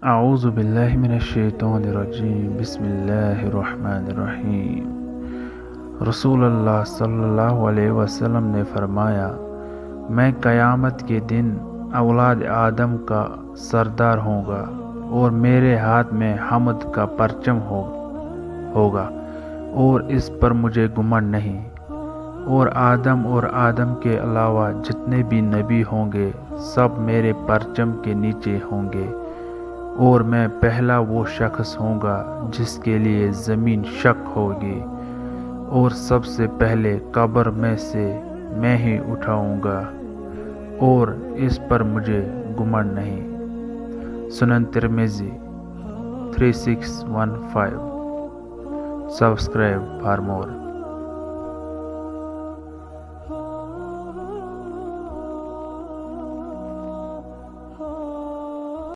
अऊज़ु बिल्लाहि मिनश्शैतानिर्रजीम बिस्मिल्लाहिर्रहमानिर्रहीम। रसूलुल्लाह सल्लल्लाहु अलैहि वसल्लम ने फरमाया, मैं क़यामत के दिन औलाद आदम का सरदार होगा और मेरे हाथ में हम्द का परचम होगा और इस पर मुझे घमंड नहीं। और आदम के अलावा जितने भी नबी होंगे सब मेरे परचम के नीचे होंगे और मैं पहला वो शख्स होऊंगा जिसके लिए ज़मीन शक होगी और सबसे पहले कब्र में से मैं ही उठाऊंगा और इस पर मुझे घमंड नहीं। सुनन तिरमिज़ी 3615। Subscribe for more.